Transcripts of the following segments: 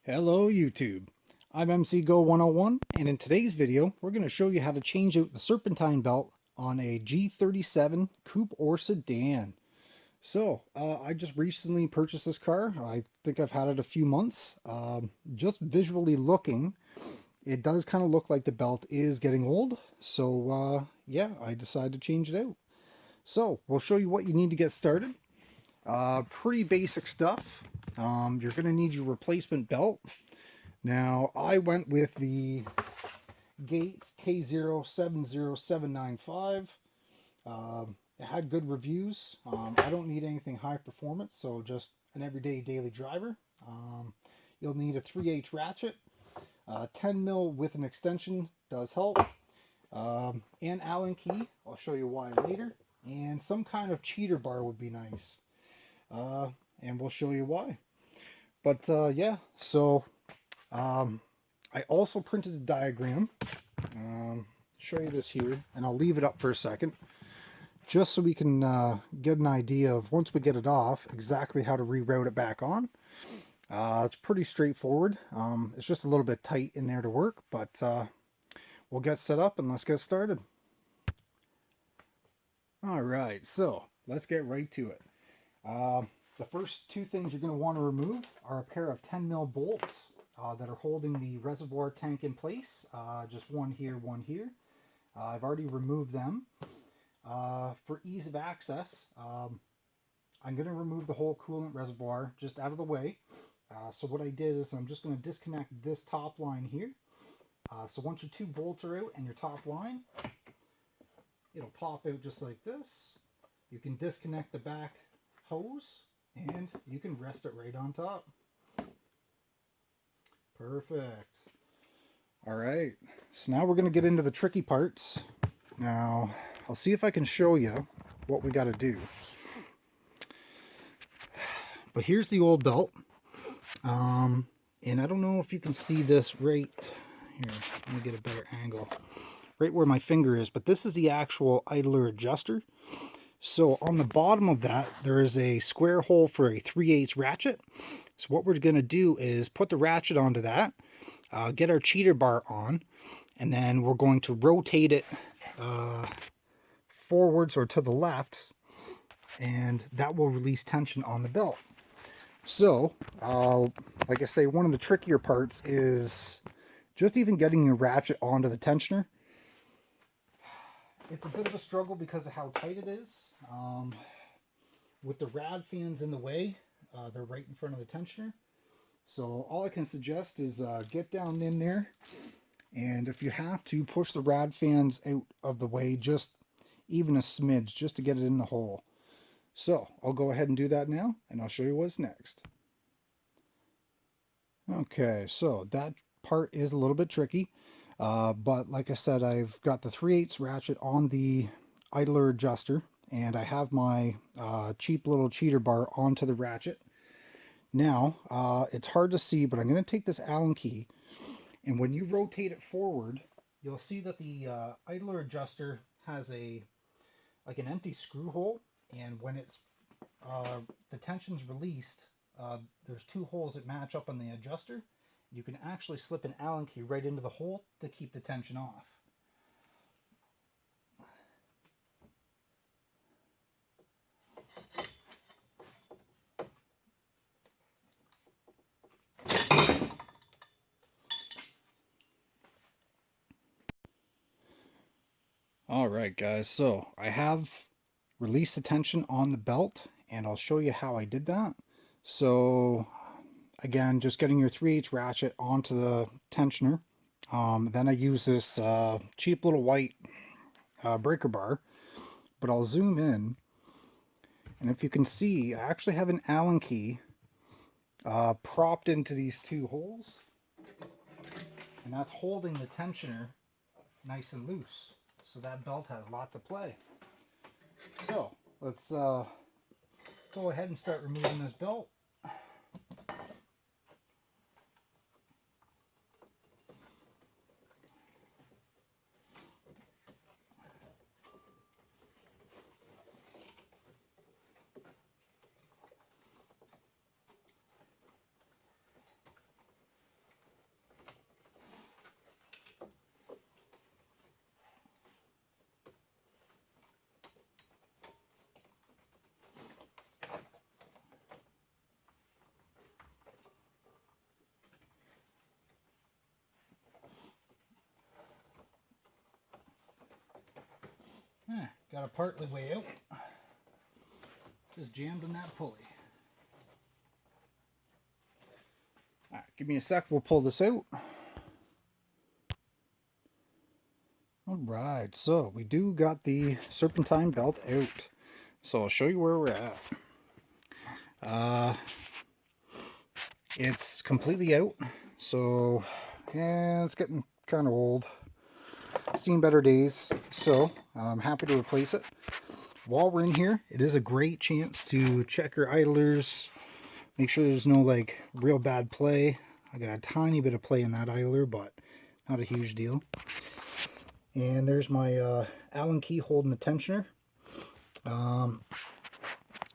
Hello YouTube, I'm MC Go 101, and in today's video we're going to show you how to change out the serpentine belt on a G37 coupe or sedan. I just recently purchased this car. I think I've had it a few months. Just visually looking, it does kind of look like the belt is getting old. Yeah, I decided to change it out. So we'll show you what you need to get started. Pretty basic stuff. You're going to need your replacement belt. Now, I went with the Gates K070795. It had good reviews. I don't need anything high performance, so just an everyday daily driver. You'll need a 3/8 ratchet. 10 mil with an extension does help. An Allen key. I'll show you why later. And some kind of cheater bar would be nice. And we'll show you why. Yeah, so I also printed a diagram. Show you this here, and I'll leave it up for a second, just so we can get an idea of, once we get it off, exactly how to reroute it back on. It's pretty straightforward. It's just a little bit tight in there to work, but we'll get set up and let's get started. All right, so let's get right to it. The first two things you're going to want to remove are a pair of 10 mil bolts that are holding the reservoir tank in place. Just one here, one here. I've already removed them. For ease of access, I'm going to remove the whole coolant reservoir just out of the way. So what I did is I'm just going to disconnect this top line here. So once your two bolts are out and your top line, it'll pop out just like this. You can disconnect the back hose and you can rest it right on top. Perfect. All right, so now we're going to get into the tricky parts. Now, I'll see if I can show you what we got to do. But here's the old belt. And I don't know if you can see this right here. Let me get a better angle. Right where my finger is, but this is the actual idler adjuster. So on the bottom of that, there is a square hole for a 3/8 ratchet. So what we're going to do is put the ratchet onto that, get our cheater bar on, and then we're going to rotate it forwards or to the left, and that will release tension on the belt. So, like I say, one of the trickier parts is just even getting your ratchet onto the tensioner. It's a bit of a struggle because of how tight it is. With the rad fans in the way, they're right in front of the tensioner. So all I can suggest is get down in there, and if you have to, push the rad fans out of the way, just even a smidge, just to get it in the hole. So I'll go ahead and do that now, and I'll show you what's next. Okay, so that part is a little bit tricky. But like I said, I've got the 3/8 ratchet on the idler adjuster, and I have my cheap little cheater bar onto the ratchet. Now, it's hard to see, but I'm going to take this Allen key, and when you rotate it forward, you'll see that the idler adjuster has like an empty screw hole, and when it's the tension's released, there's two holes that match up on the adjuster. You can actually slip an Allen key right into the hole to keep the tension off. All right, guys, so I have released the tension on the belt, and I'll show you how I did that. So again, just getting your 3/8 ratchet onto the tensioner. Then I use this cheap little white breaker bar, but I'll zoom in, and if you can see, I actually have an Allen key propped into these two holes, and that's holding the tensioner nice and loose, so that belt has lots of play. So let's go ahead and start removing this belt. got a partly way out. Just jammed on that pulley. Alright, give me a sec, we'll pull this out. Alright, so we do got the serpentine belt out. So I'll show you where we're at. It's completely out. So, yeah, it's getting kind of old. Seen better days. So, I'm happy to replace it. While we're in here, it is a great chance to check your idlers. Make sure there's no, like, real bad play. I got a tiny bit of play in that idler, but not a huge deal. And there's my Allen key holding the tensioner.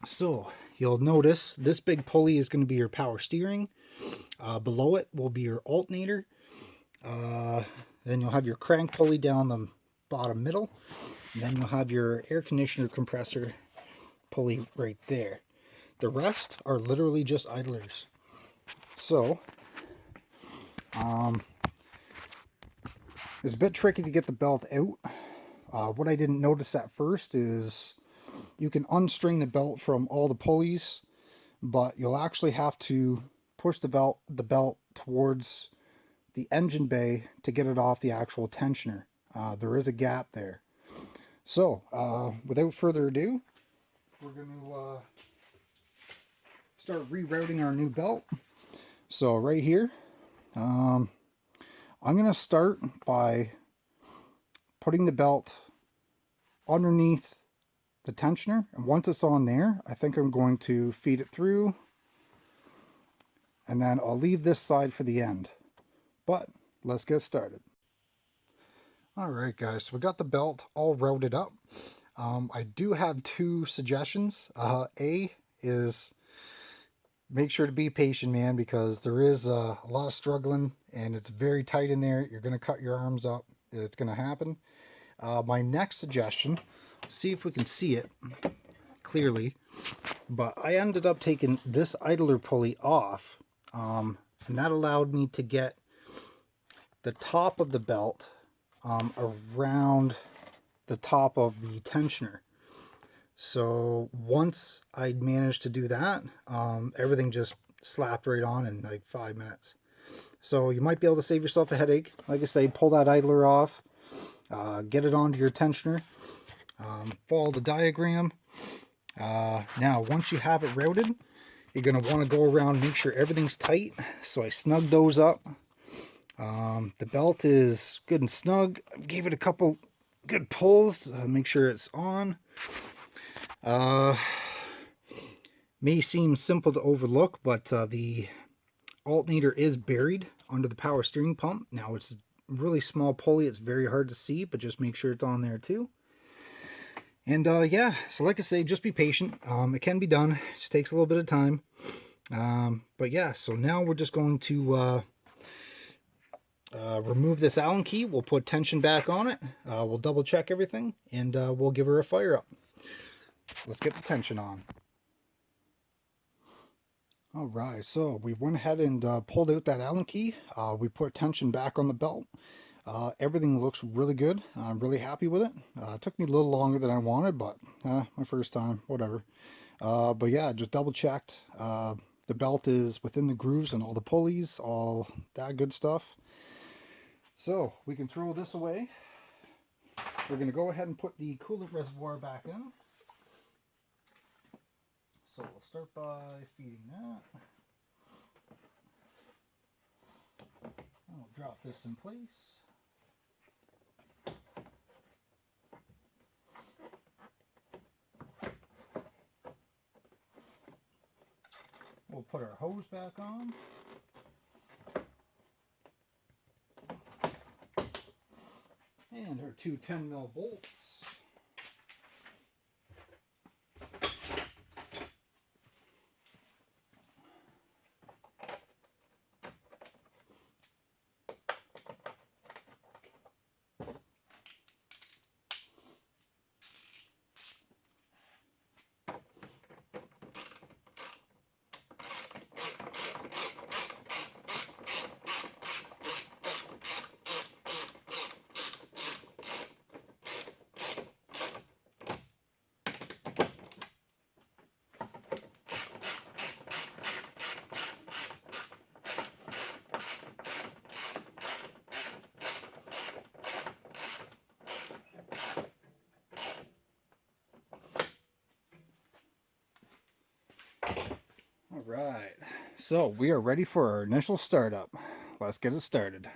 So you'll notice this big pulley is going to be your power steering. Below it will be your alternator. Then you'll have your crank pulley down the bottom middle. And then you'll have your air conditioner compressor pulley right there. The rest are literally just idlers. So it's a bit tricky to get the belt out. What I didn't notice at first is you can unstring the belt from all the pulleys, but you'll actually have to push the belt towards the engine bay to get it off the actual tensioner. There is a gap there. So without further ado, we're going to start rerouting our new belt. So right here, I'm going to start by putting the belt underneath the tensioner, and once it's on there, I think I'm going to feed it through, and then I'll leave this side for the end. But let's get started. Alright guys, so we got the belt all routed up. I do have two suggestions. A is make sure to be patient, man, because there is a lot of struggling and it's very tight in there. You're going to cut your arms up. It's going to happen. My next suggestion, see if we can see it clearly, but I ended up taking this idler pulley off, and that allowed me to get the top of the belt around the top of the tensioner. So once I managed to do that, everything just slapped right on in like 5 minutes. So you might be able to save yourself a headache. Like I say, pull that idler off, get it onto your tensioner, follow the diagram. Now once you have it routed, you're going to want to go around and make sure everything's tight. So I snugged those up. The belt is good and snug. I gave it a couple good pulls, make sure it's on. May seem simple to overlook, but the alternator is buried under the power steering pump. Now it's a really small pulley, it's very hard to see, but just make sure it's on there too. And yeah, so like I say, just be patient. It can be done, it just takes a little bit of time. But yeah, so now we're just going to remove this Allen key. We'll put tension back on it. We'll double check everything, and we'll give her a fire up. Let's get the tension on. Alright, so we went ahead and pulled out that Allen key. We put tension back on the belt. Everything looks really good. I'm really happy with it. It took me a little longer than I wanted, but my first time, whatever. But yeah, just double checked. The belt is within the grooves and all the pulleys, all that good stuff. So we can throw this away. We're going to go ahead and put the coolant reservoir back in. So we'll start by feeding that. And we'll drop this in place. We'll put our hose back on. And our two 10mm bolts. right, so we are ready for our initial startup. Let's get it started.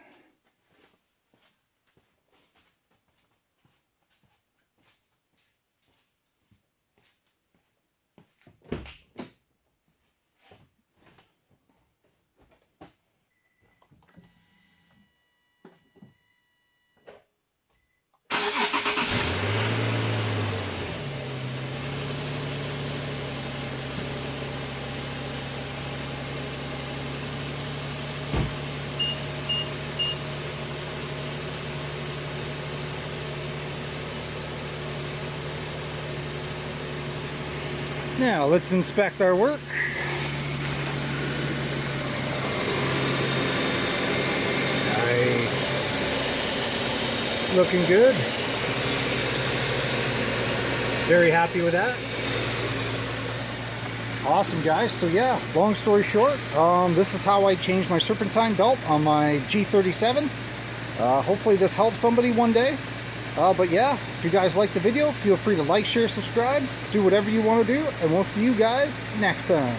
Now let's inspect our work. Nice. Looking good. Very happy with that. Awesome, guys. So yeah, long story short, this is how I changed my serpentine belt on my G37. Hopefully this helps somebody one day. But yeah, if you guys like the video, feel free to like, share, subscribe, do whatever you want to do, and we'll see you guys next time.